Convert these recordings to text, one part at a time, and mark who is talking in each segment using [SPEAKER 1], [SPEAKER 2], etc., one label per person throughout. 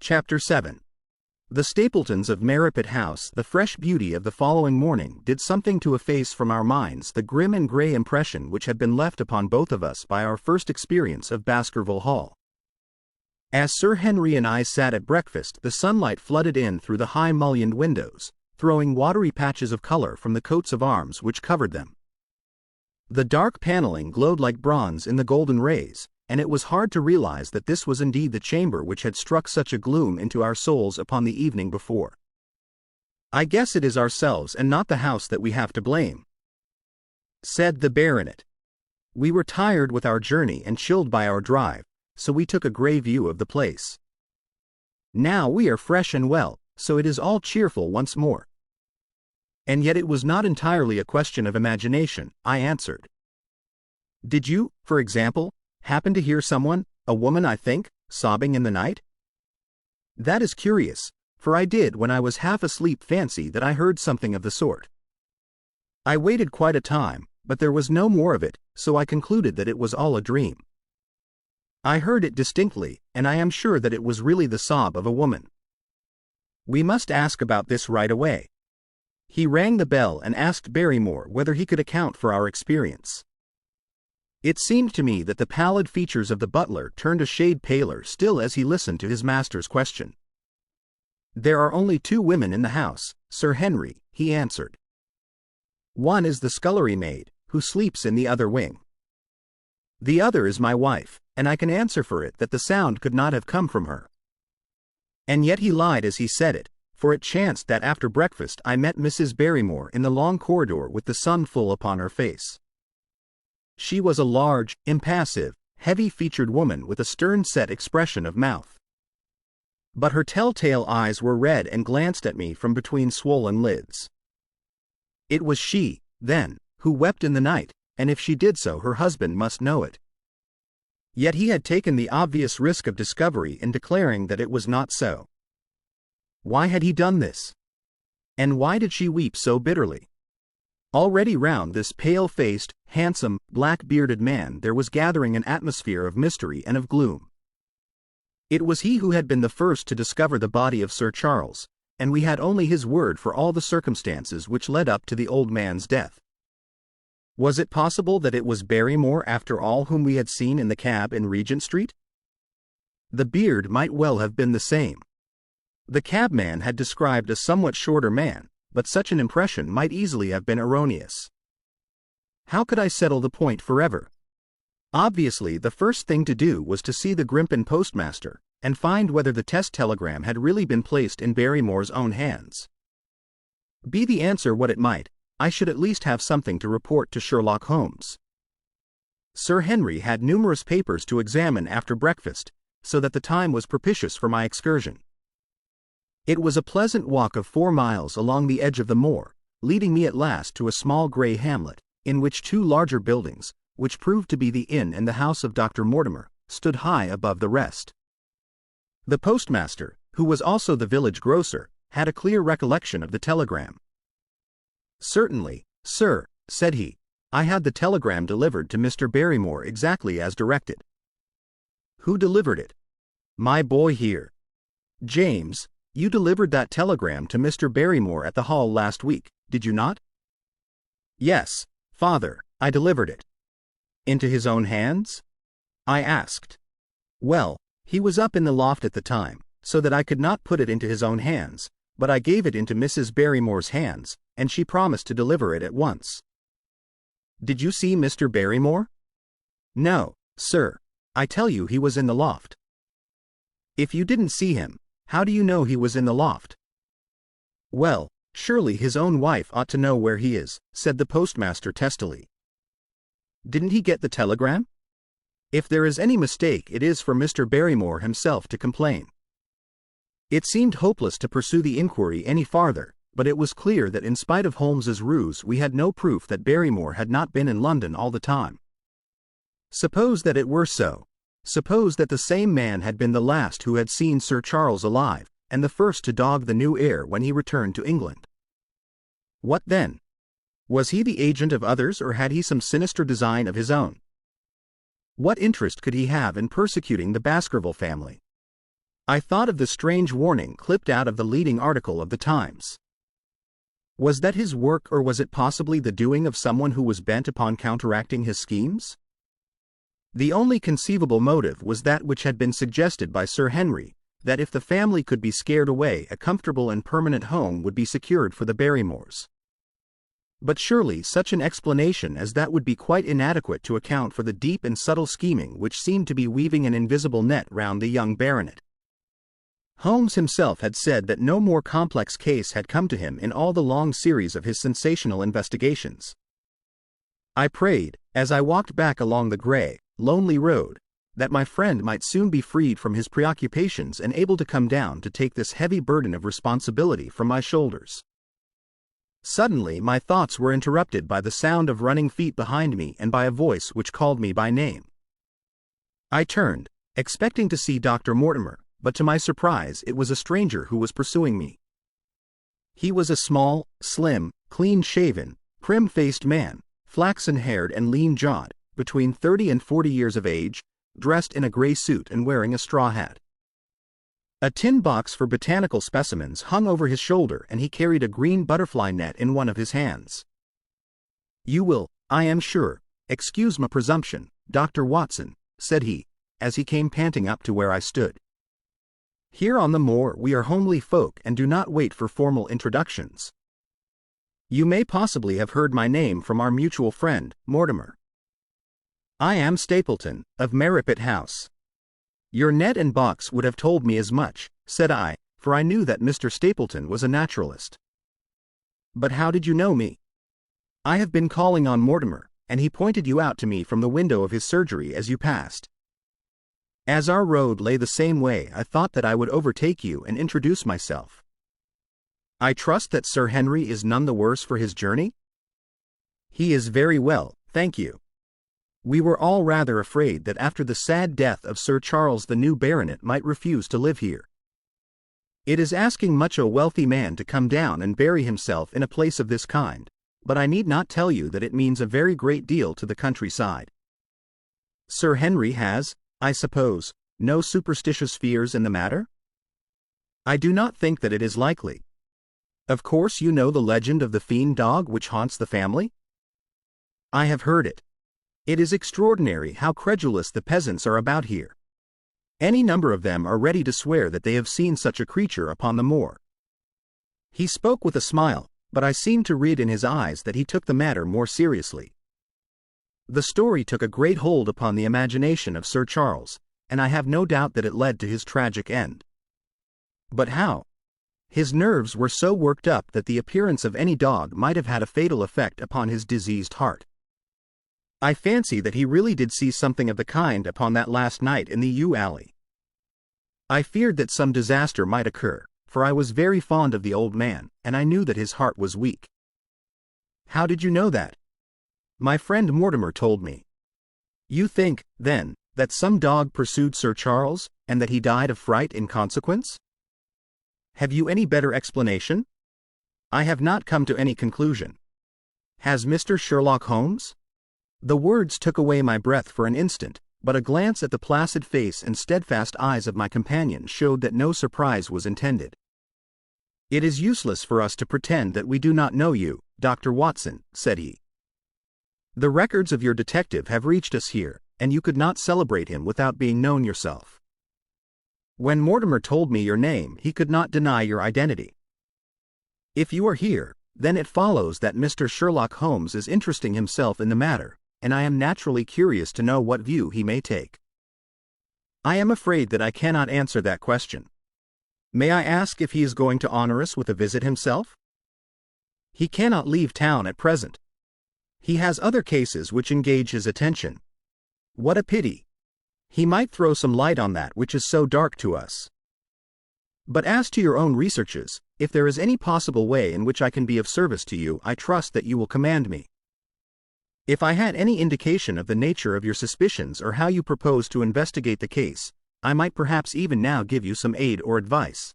[SPEAKER 1] Chapter 7. The Stapletons of Merripit House. The fresh beauty of the following morning did something to efface from our minds the grim and grey impression which had been left upon both of us by our first experience of Baskerville Hall. As Sir Henry and I sat at breakfast, the sunlight flooded in through the high mullioned windows, throwing watery patches of colour from the coats of arms which covered them. The dark panelling glowed like bronze in the golden rays, and it was hard to realize that this was indeed the chamber which had struck such a gloom into our souls upon the evening before. "I guess it is ourselves and not the house that we have to blame," said the baronet. "We were tired with our journey and chilled by our drive, so we took a grey view of the place. Now we are fresh and well, so it is all cheerful once more." "And yet it was not entirely a question of imagination," I answered. "Did you, for example, happen to hear someone, a woman I think, sobbing in the night?" "That is curious, for I did when I was half asleep fancy that I heard something of the sort. I waited quite a time, but there was no more of it, so I concluded that it was all a dream. I heard it distinctly, and I am sure that it was really the sob of a woman. We must ask about this right away." He rang the bell and asked Barrymore whether he could account for our experience. It seemed to me that the pallid features of the butler turned a shade paler still as he listened to his master's question. "There are only two women in the house, Sir Henry," he answered. "One is the scullery maid, who sleeps in the other wing. The other is my wife, and I can answer for it that the sound could not have come from her." And yet he lied as he said it, for it chanced that after breakfast I met Mrs. Barrymore in the long corridor with the sun full upon her face. She was a large, impassive, heavy-featured woman with a stern-set expression of mouth. But her telltale eyes were red and glanced at me from between swollen lids. It was she, then, who wept in the night, and if she did so her husband must know it. Yet he had taken the obvious risk of discovery in declaring that it was not so. Why had he done this? And why did she weep so bitterly? Already round this pale-faced, handsome, black-bearded man there was gathering an atmosphere of mystery and of gloom. It was he who had been the first to discover the body of Sir Charles, and we had only his word for all the circumstances which led up to the old man's death. Was it possible that it was Barrymore after all whom we had seen in the cab in Regent Street? The beard might well have been the same. The cabman had described a somewhat shorter man, but such an impression might easily have been erroneous. How could I settle the point forever? Obviously the first thing to do was to see the Grimpen postmaster, and find whether the test telegram had really been placed in Barrymore's own hands. Be the answer what it might, I should at least have something to report to Sherlock Holmes. Sir Henry had numerous papers to examine after breakfast, so that the time was propitious for my excursion. It was a pleasant walk of 4 miles along the edge of the moor, leading me at last to a small grey hamlet, in which two larger buildings, which proved to be the inn and the house of Dr. Mortimer, stood high above the rest. The postmaster, who was also the village grocer, had a clear recollection of the telegram. "Certainly, sir," said he, "I had the telegram delivered to Mr. Barrymore exactly as directed." "Who delivered it?" "My boy here. James, you delivered that telegram to Mr. Barrymore at the Hall last week, did you not?" "Yes, father, I delivered it." "Into his own hands?" I asked. "Well, he was up in the loft at the time, so that I could not put it into his own hands, but I gave it into Mrs. Barrymore's hands, and she promised to deliver it at once." "Did you see Mr. Barrymore?" "No, sir. I tell you he was in the loft." "If you didn't see him, how do you know he was in the loft?" "Well, surely his own wife ought to know where he is," said the postmaster testily. "Didn't he get the telegram? If there is any mistake it is for Mr. Barrymore himself to complain." It seemed hopeless to pursue the inquiry any farther, but it was clear that in spite of Holmes's ruse we had no proof that Barrymore had not been in London all the time. Suppose that it were so. Suppose that the same man had been the last who had seen Sir Charles alive, and the first to dog the new heir when he returned to England. What then? Was he the agent of others, or had he some sinister design of his own? What interest could he have in persecuting the Baskerville family? I thought of the strange warning clipped out of the leading article of the Times. Was that his work, or was it possibly the doing of someone who was bent upon counteracting his schemes? The only conceivable motive was that which had been suggested by Sir Henry, that if the family could be scared away, a comfortable and permanent home would be secured for the Barrymores. But surely such an explanation as that would be quite inadequate to account for the deep and subtle scheming which seemed to be weaving an invisible net round the young baronet. Holmes himself had said that no more complex case had come to him in all the long series of his sensational investigations. I prayed, as I walked back along the grey, lonely road, that my friend might soon be freed from his preoccupations and able to come down to take this heavy burden of responsibility from my shoulders. Suddenly my thoughts were interrupted by the sound of running feet behind me and by a voice which called me by name. I turned, expecting to see Dr. Mortimer, but to my surprise it was a stranger who was pursuing me. He was a small, slim, clean-shaven, prim-faced man, flaxen-haired and lean-jawed, between 30 and 40 years of age, dressed in a grey suit and wearing a straw hat. A tin box for botanical specimens hung over his shoulder, and he carried a green butterfly net in one of his hands. "You will, I am sure, excuse my presumption, Dr. Watson," said he, as he came panting up to where I stood. "Here on the moor we are homely folk and do not wait for formal introductions. You may possibly have heard my name from our mutual friend, Mortimer. I am Stapleton, of Merripit House." "Your net and box would have told me as much," said I, for I knew that Mr. Stapleton was a naturalist. "But how did you know me?" "I have been calling on Mortimer, and he pointed you out to me from the window of his surgery as you passed. As our road lay the same way, I thought that I would overtake you and introduce myself. I trust that Sir Henry is none the worse for his journey?" "He is very well, thank you. We were all rather afraid that after the sad death of Sir Charles the new baronet might refuse to live here. It is asking much a wealthy man to come down and bury himself in a place of this kind, but I need not tell you that it means a very great deal to the countryside. Sir Henry has, I suppose, no superstitious fears in the matter?" "I do not think that it is likely. Of course you know the legend of the fiend dog which haunts the family?" "I have heard it. It is extraordinary how credulous the peasants are about here. Any number of them are ready to swear that they have seen such a creature upon the moor." He spoke with a smile, but I seemed to read in his eyes that he took the matter more seriously. The story took a great hold upon the imagination of Sir Charles, and I have no doubt that it led to his tragic end. But how? His nerves were so worked up that the appearance of any dog might have had a fatal effect upon his diseased heart. I fancy that he really did see something of the kind upon that last night in the yew alley. I feared that some disaster might occur, for I was very fond of the old man, and I knew that his heart was weak." "How did you know that?" "My friend Mortimer told me." "You think, then, that some dog pursued Sir Charles, and that he died of fright in consequence? Have you any better explanation?" "I have not come to any conclusion." "Has Mr. Sherlock Holmes—" The words took away my breath for an instant, but a glance at the placid face and steadfast eyes of my companion showed that no surprise was intended. "It is useless for us to pretend that we do not know you, Dr. Watson," said he. "The records of your detective have reached us here, and you could not celebrate him without being known yourself. When Mortimer told me your name, he could not deny your identity. If you are here, then it follows that Mr. Sherlock Holmes is interesting himself in the matter, and I am naturally curious to know what view he may take." "I am afraid that I cannot answer that question. May I ask if he is going to honor us with a visit himself?" "He cannot leave town at present. He has other cases which engage his attention." "What a pity! He might throw some light on that which is so dark to us. But as to your own researches, if there is any possible way in which I can be of service to you, I trust that you will command me. If I had any indication of the nature of your suspicions or how you propose to investigate the case, I might perhaps even now give you some aid or advice.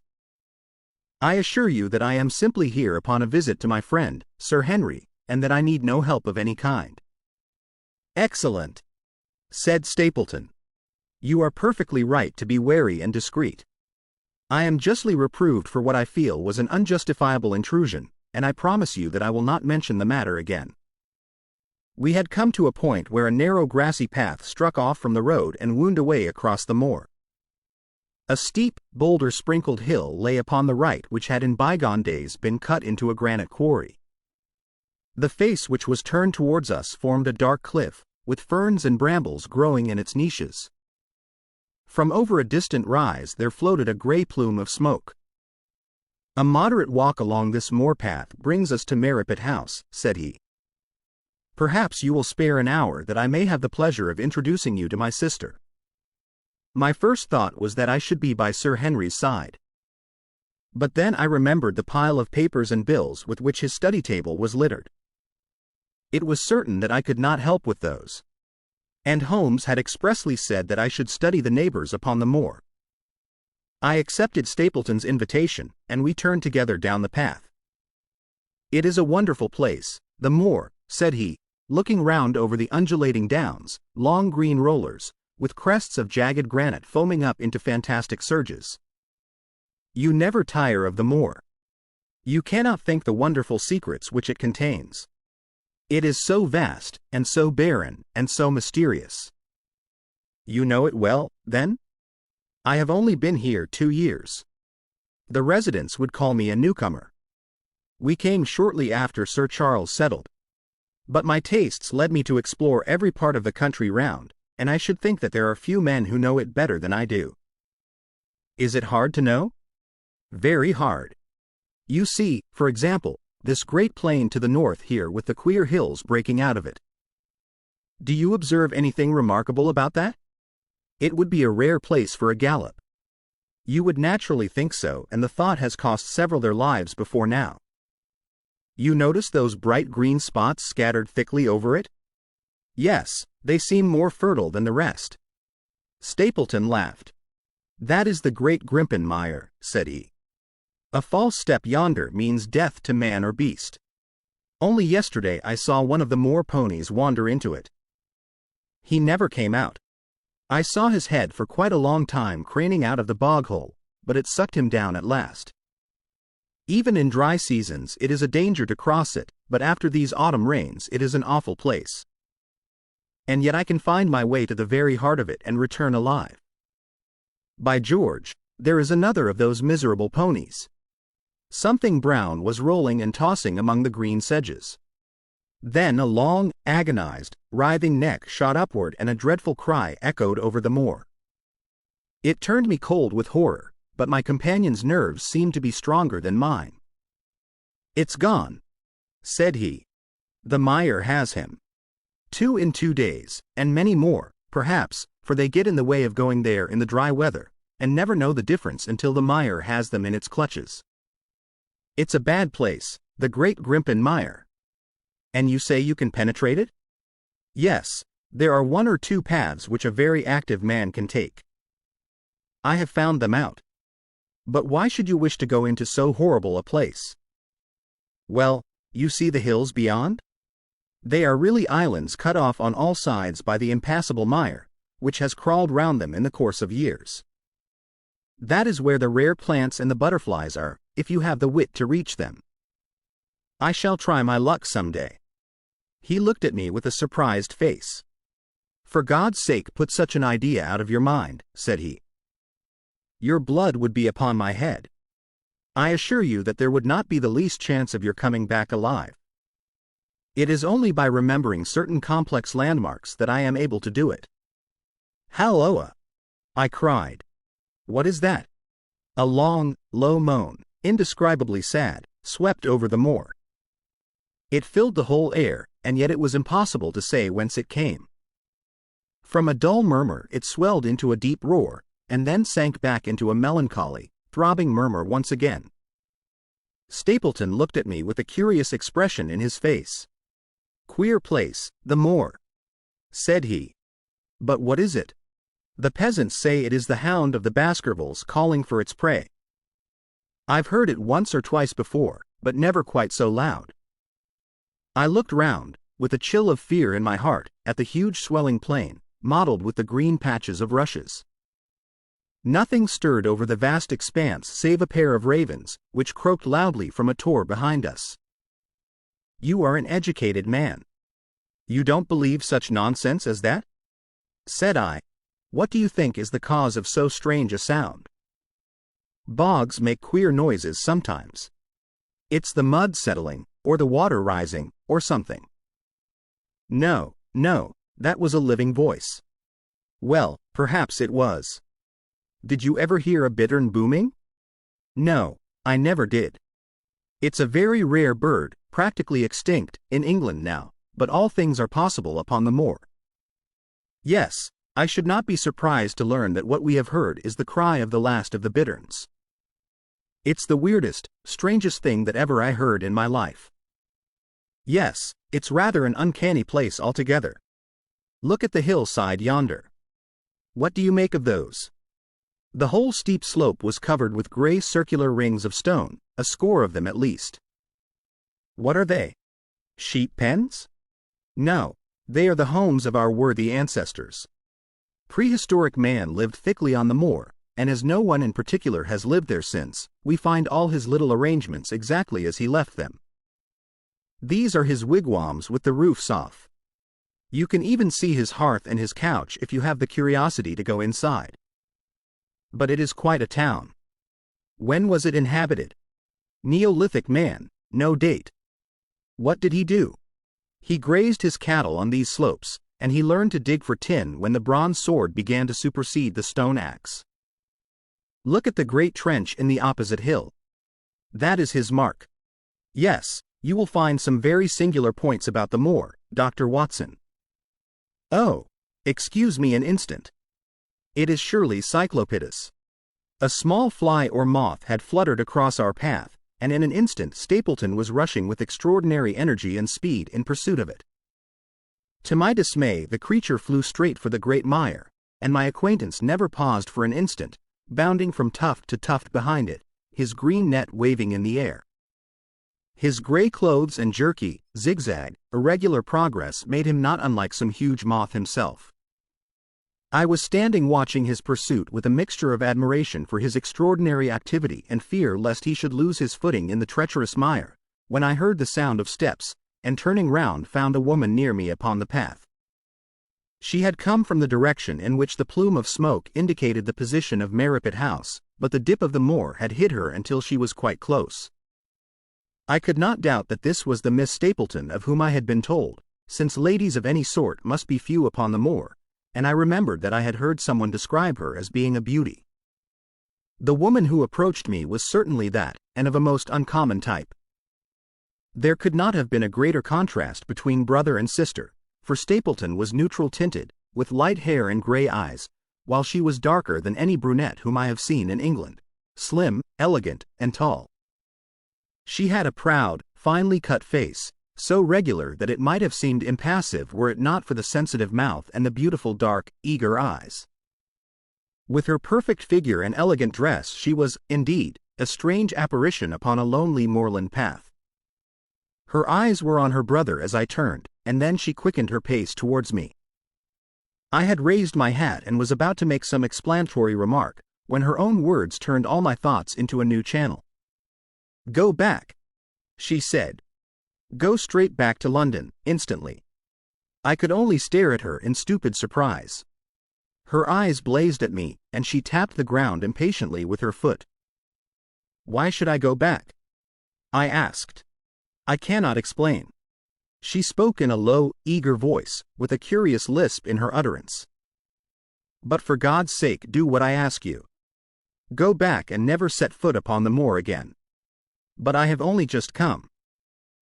[SPEAKER 1] I assure you that I am simply here upon a visit to my friend, Sir Henry, and that I need no help of any kind." "Excellent," said Stapleton. "You are perfectly right to be wary and discreet. I am justly reproved for what I feel was an unjustifiable intrusion, and I promise you that I will not mention the matter again. We had come to a point where a narrow grassy path struck off from the road and wound away across the moor. A steep, boulder-sprinkled hill lay upon the right which had in bygone days been cut into a granite quarry. The face which was turned towards us formed a dark cliff, with ferns and brambles growing in its niches. From over a distant rise there floated a grey plume of smoke. "A moderate walk along this moor path brings us to Merripit House," said he. "Perhaps you will spare an hour that I may have the pleasure of introducing you to my sister." My first thought was that I should be by Sir Henry's side. But then I remembered the pile of papers and bills with which his study table was littered. It was certain that I could not help with those. And Holmes had expressly said that I should study the neighbors upon the moor. I accepted Stapleton's invitation, and we turned together down the path. "It is a wonderful place, the moor," said he, looking round over the undulating downs, long green rollers, with crests of jagged granite foaming up into fantastic surges. "You never tire of the moor. You cannot think the wonderful secrets which it contains. It is so vast, and so barren, and so mysterious." "You know it well, then?" "I have only been here 2 years. The residents would call me a newcomer. We came shortly after Sir Charles settled. But my tastes led me to explore every part of the country round, and I should think that there are few men who know it better than I do." "Is it hard to know?" "Very hard. You see, for example, this great plain to the north here with the queer hills breaking out of it. Do you observe anything remarkable about that? It would be a rare place for a gallop. You would naturally think so, and the thought has cost several their lives before now. You notice those bright green spots scattered thickly over it? Yes, they seem more fertile than the rest." Stapleton laughed. "That is the great Grimpen mire," said he. "A false step yonder means death to man or beast. Only yesterday I saw one of the moor ponies wander into it. He never came out. I saw his head for quite a long time craning out of the bog hole, but it sucked him down at last. Even in dry seasons it is a danger to cross it, but after these autumn rains it is an awful place. And yet I can find my way to the very heart of it and return alive. By George, there is another of those miserable ponies." Something brown was rolling and tossing among the green sedges. Then a long, agonized, writhing neck shot upward and a dreadful cry echoed over the moor. It turned me cold with horror, but my companion's nerves seemed to be stronger than mine. "It's gone," said he. "The mire has him. 2 in 2 days, and many more, perhaps, for they get in the way of going there in the dry weather, and never know the difference until the mire has them in its clutches. It's a bad place, the great Grimpen mire." "And you say you can penetrate it?" "Yes, there are 1 or 2 paths which a very active man can take. I have found them out. But why should you wish to go into so horrible a place?" "Well, you see the hills beyond? They are really islands cut off on all sides by the impassable mire, which has crawled round them in the course of years. That is where the rare plants and the butterflies are, if you have the wit to reach them. I shall try my luck some day." He looked at me with a surprised face. "For God's sake put such an idea out of your mind," said he. "Your blood would be upon my head. I assure you that there would not be the least chance of your coming back alive. It is only by remembering certain complex landmarks that I am able to do it." "Halloa!" I cried. "What is that?" A long, low moan, indescribably sad, swept over the moor. It filled the whole air, and yet it was impossible to say whence it came. From a dull murmur it swelled into a deep roar, and then sank back into a melancholy, throbbing murmur once again. Stapleton looked at me with a curious expression in his face. "Queer place, the moor," said he. "But what is it?" "The peasants say it is the hound of the Baskervilles calling for its prey. I've heard it once or twice before, but never quite so loud." I looked round, with a chill of fear in my heart, at the huge swelling plain, mottled with the green patches of rushes. Nothing stirred over the vast expanse save a pair of ravens, which croaked loudly from a tor behind us. "You are an educated man. You don't believe such nonsense as that?" said I. "What do you think is the cause of so strange a sound?" "Bogs make queer noises sometimes. It's the mud settling, or the water rising, or something." No, that was a living voice." "Well, perhaps it was. Did you ever hear a bittern booming?" "No, I never did. It's a very rare bird, practically extinct, in England now, but all things are possible upon the moor." "Yes, I should not be surprised to learn that what we have heard is the cry of the last of the bitterns. It's the weirdest, strangest thing that ever I heard in my life." "Yes, it's rather an uncanny place altogether. Look at the hillside yonder. What do you make of those?" The whole steep slope was covered with gray circular rings of stone, a score of them at least. "What are they? Sheep pens?" "No, they are the homes of our worthy ancestors. Prehistoric man lived thickly on the moor, and as no one in particular has lived there since, we find all his little arrangements exactly as he left them. These are his wigwams with the roofs off. You can even see his hearth and his couch if you have the curiosity to go inside. But it is quite a town. When was it inhabited? Neolithic man, no date. What did he do? He grazed his cattle on these slopes, and he learned to dig for tin when the bronze sword began to supersede the stone axe. Look at the great trench in the opposite hill. That is his mark. Yes, you will find some very singular points about the moor, Dr. Watson." "Oh, excuse me an instant. It is surely Cyclopidus." A small fly or moth had fluttered across our path, and in an instant Stapleton was rushing with extraordinary energy and speed in pursuit of it. To my dismay, the creature flew straight for the great mire, and my acquaintance never paused for an instant, bounding from tuft to tuft behind it, his green net waving in the air. His gray clothes and jerky, zigzag, irregular progress made him not unlike some huge moth himself. I was standing watching his pursuit with a mixture of admiration for his extraordinary activity and fear lest he should lose his footing in the treacherous mire, when I heard the sound of steps, and turning round found a woman near me upon the path. She had come from the direction in which the plume of smoke indicated the position of Merripit House, but the dip of the moor had hid her until she was quite close. I could not doubt that this was the Miss Stapleton of whom I had been told, since ladies of any sort must be few upon the moor, and I remembered that I had heard someone describe her as being a beauty. The woman who approached me was certainly that, and of a most uncommon type. There could not have been a greater contrast between brother and sister, for Stapleton was neutral-tinted, with light hair and gray eyes, while she was darker than any brunette whom I have seen in England, slim, elegant, and tall. She had a proud, finely cut face, so regular that it might have seemed impassive were it not for the sensitive mouth and the beautiful dark, eager eyes. With her perfect figure and elegant dress she was, indeed, a strange apparition upon a lonely moorland path. Her eyes were on her brother as I turned, and then she quickened her pace towards me. I had raised my hat and was about to make some explanatory remark, when her own words turned all my thoughts into a new channel. "Go back," she said. "Go straight back to London, instantly." I could only stare at her in stupid surprise. Her eyes blazed at me, and she tapped the ground impatiently with her foot. "Why should I go back?" I asked. "I cannot explain." She spoke in a low, eager voice, with a curious lisp in her utterance. "But for God's sake do what I ask you. Go back and never set foot upon the moor again." "But I have only just come."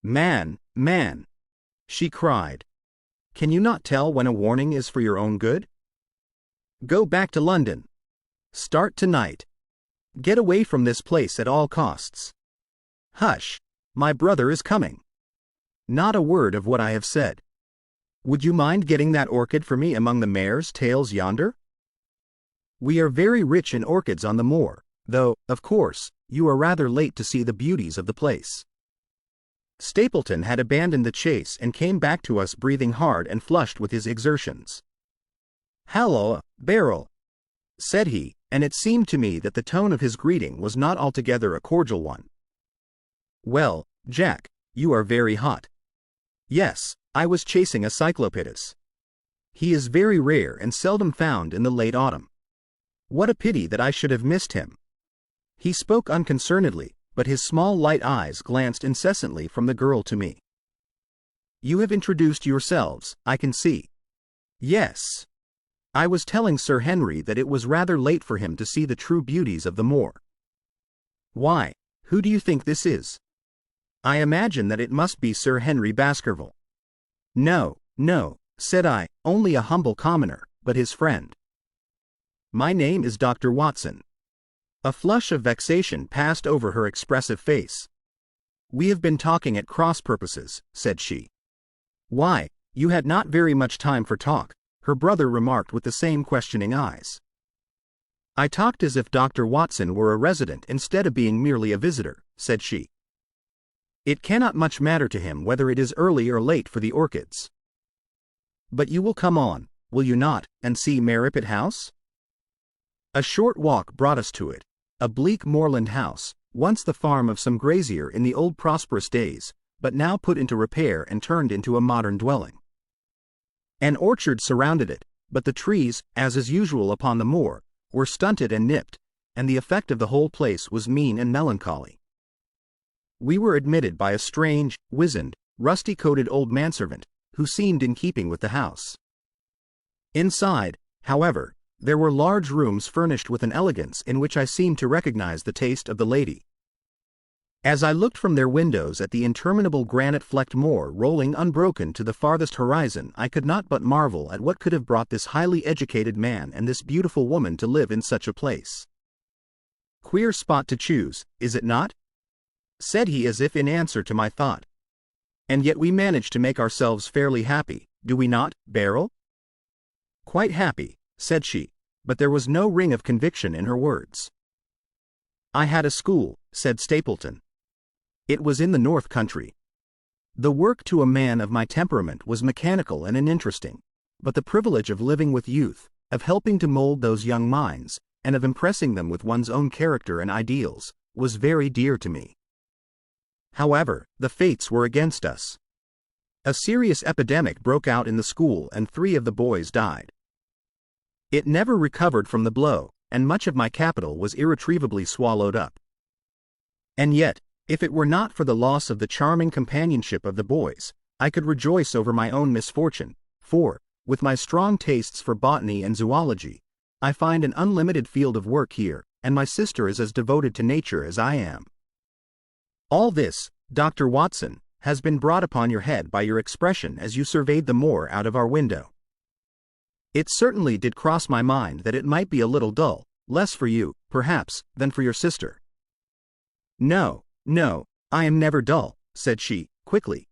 [SPEAKER 1] Man, she cried. "Can you not tell when a warning is for your own good? Go back to London. Start tonight. Get away from this place at all costs." "Hush, my brother is coming." "Not a word of what I have said. Would you mind getting that orchid for me among the mare's tails yonder? We are very rich in orchids on the moor, though, of course, you are rather late to see the beauties of the place." Stapleton had abandoned the chase and came back to us breathing hard and flushed with his exertions. "Halloa, Beryl," said he, and it seemed to me that the tone of his greeting was not altogether a cordial one. "Well, Jack, you are very hot." "Yes, I was chasing a cyclopetus. He is very rare and seldom found in the late autumn. What a pity that I should have missed him." He spoke unconcernedly, but his small light eyes glanced incessantly from the girl to me. "You have introduced yourselves, I can see." "Yes. I was telling Sir Henry that it was rather late for him to see the true beauties of the moor." "Why, who do you think this is?" "I imagine that it must be Sir Henry Baskerville." "No, no," said I, "only a humble commoner, but his friend." "My name is Dr. Watson." A flush of vexation passed over her expressive face. "We have been talking at cross purposes," said she. "Why, you had not very much time for talk," her brother remarked with the same questioning eyes. "I talked as if Dr. Watson were a resident instead of being merely a visitor," said she. "It cannot much matter to him whether it is early or late for the orchids. But you will come on, will you not, and see Merripit House?" A short walk brought us to it, a bleak moorland house, once the farm of some grazier in the old prosperous days, but now put into repair and turned into a modern dwelling. An orchard surrounded it, but the trees, as is usual upon the moor, were stunted and nipped, and the effect of the whole place was mean and melancholy. We were admitted by a strange, wizened, rusty-coated old manservant, who seemed in keeping with the house. Inside, however, there were large rooms furnished with an elegance in which I seemed to recognize the taste of the lady. As I looked from their windows at the interminable granite-flecked moor rolling unbroken to the farthest horizon, I could not but marvel at what could have brought this highly educated man and this beautiful woman to live in such a place. "Queer spot to choose, is it not?" said he as if in answer to my thought. "And yet we manage to make ourselves fairly happy, do we not, Beryl?" "Quite happy," said she, but there was no ring of conviction in her words. "I had a school," said Stapleton. "It was in the North Country. The work to a man of my temperament was mechanical and uninteresting, but the privilege of living with youth, of helping to mold those young minds, and of impressing them with one's own character and ideals, was very dear to me. However, the fates were against us. A serious epidemic broke out in the school and 3 of the boys died. It never recovered from the blow, and much of my capital was irretrievably swallowed up. And yet, if it were not for the loss of the charming companionship of the boys, I could rejoice over my own misfortune, for, with my strong tastes for botany and zoology, I find an unlimited field of work here, and my sister is as devoted to nature as I am. All this, Dr. Watson, has been brought upon your head by your expression as you surveyed the moor out of our window. It certainly did cross my mind that it might be a little dull, less for you, perhaps, than for your sister." "No, no, I am never dull," said she, quickly.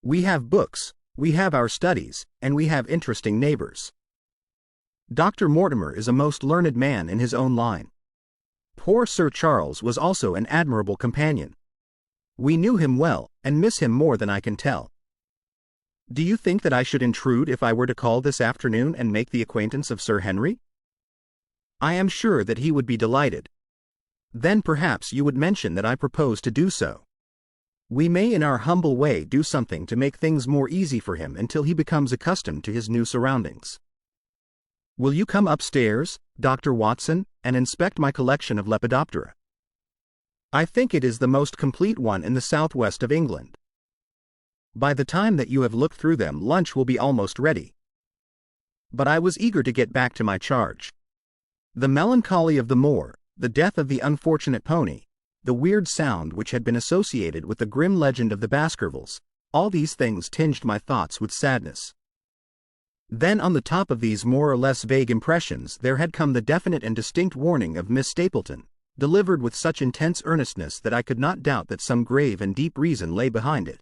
[SPEAKER 1] "We have books, we have our studies, and we have interesting neighbors. Dr. Mortimer is a most learned man in his own line. Poor Sir Charles was also an admirable companion. We knew him well, and miss him more than I can tell. Do you think that I should intrude if I were to call this afternoon and make the acquaintance of Sir Henry?" "I am sure that he would be delighted. Then perhaps you would mention that I propose to do so. We may in our humble way do something to make things more easy for him until he becomes accustomed to his new surroundings. Will you come upstairs, Dr. Watson, and inspect my collection of Lepidoptera? I think it is the most complete one in the southwest of England. By the time that you have looked through them, lunch will be almost ready." But I was eager to get back to my charge. The melancholy of the moor, the death of the unfortunate pony, the weird sound which had been associated with the grim legend of the Baskervilles, all these things tinged my thoughts with sadness. Then on the top of these more or less vague impressions there had come the definite and distinct warning of Miss Stapleton, delivered with such intense earnestness that I could not doubt that some grave and deep reason lay behind it.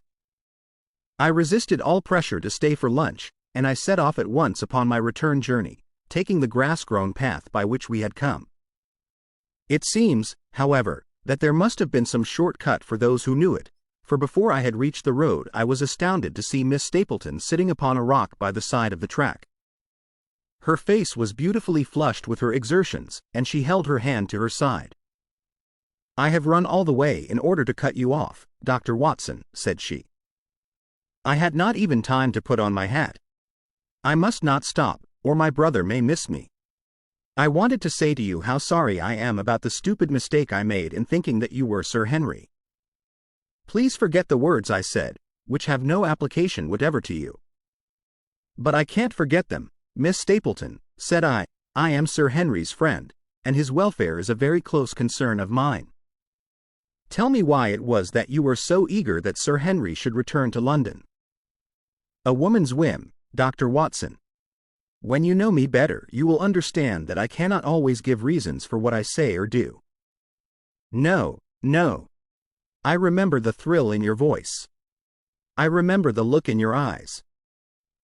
[SPEAKER 1] I resisted all pressure to stay for lunch, and I set off at once upon my return journey, taking the grass-grown path by which we had come. It seems, however, that there must have been some short cut for those who knew it, for before I had reached the road I was astounded to see Miss Stapleton sitting upon a rock by the side of the track. Her face was beautifully flushed with her exertions, and she held her hand to her side. "I have run all the way in order to cut you off, Dr. Watson," said she. "I had not even time to put on my hat. I must not stop, or my brother may miss me. I wanted to say to you how sorry I am about the stupid mistake I made in thinking that you were Sir Henry. Please forget the words I said, which have no application whatever to you." "But I can't forget them, Miss Stapleton," said I. "I am Sir Henry's friend, and his welfare is a very close concern of mine. Tell me why it was that you were so eager that Sir Henry should return to London." "A woman's whim, Dr. Watson. When you know me better, you will understand that I cannot always give reasons for what I say or do." "No, no. I remember the thrill in your voice. I remember the look in your eyes.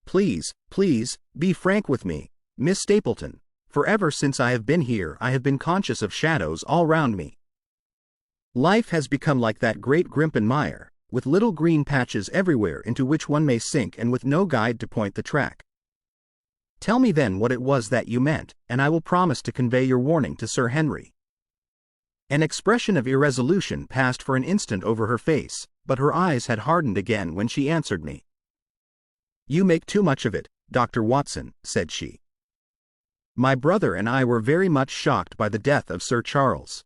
[SPEAKER 1] Please, please, be frank with me, Miss Stapleton, for ever since I have been here I have been conscious of shadows all round me. Life has become like that great Grimpen mire, with little green patches everywhere into which one may sink and with no guide to point the track. Tell me then what it was that you meant, and I will promise to convey your warning to Sir Henry." An expression of irresolution passed for an instant over her face, but her eyes had hardened again when she answered me. "You make too much of it, Dr. Watson," said she. "My brother and I were very much shocked by the death of Sir Charles.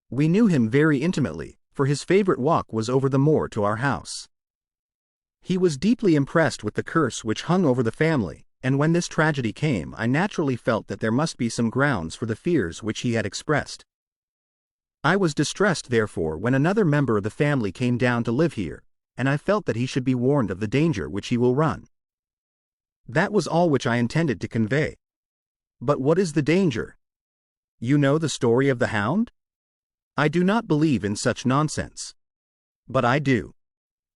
[SPEAKER 1] We knew him very intimately, for his favorite walk was over the moor to our house. He was deeply impressed with the curse which hung over the family, and when this tragedy came I naturally felt that there must be some grounds for the fears which he had expressed. I was distressed therefore when another member of the family came down to live here, and I felt that he should be warned of the danger which he will run. That was all which I intended to convey." "But what is the danger? You know the story of the Hound?" "I do not believe in such nonsense." "But I do.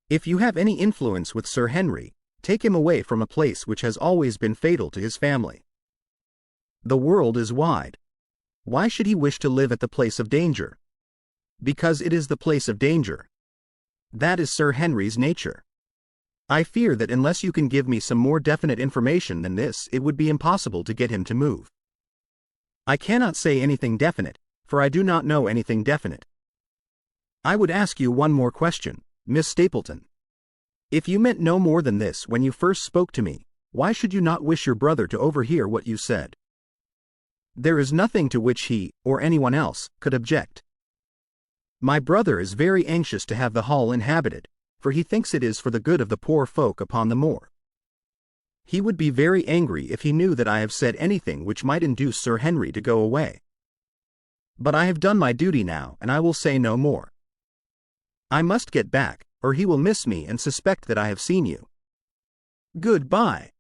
[SPEAKER 1] If you have any influence with Sir Henry, take him away from a place which has always been fatal to his family. The world is wide. Why should he wish to live at the place of danger? Because it is the place of danger. That is Sir Henry's nature. I fear that unless you can give me some more definite information than this, it would be impossible to get him to move." "I cannot say anything definite, for I do not know anything definite. I would ask you one more question, Miss Stapleton. If you meant no more than this when you first spoke to me, why should you not wish your brother to overhear what you said?" "There is nothing to which he, or anyone else, could object. My brother is very anxious to have the Hall inhabited, for he thinks it is for the good of the poor folk upon the moor. He would be very angry if he knew that I have said anything which might induce Sir Henry to go away. But I have done my duty now, and I will say no more. I must get back, or he will miss me and suspect that I have seen you. Good-bye."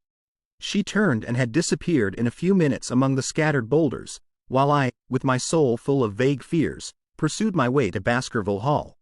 [SPEAKER 1] She turned and had disappeared in a few minutes among the scattered boulders, while I, with my soul full of vague fears, pursued my way to Baskerville Hall.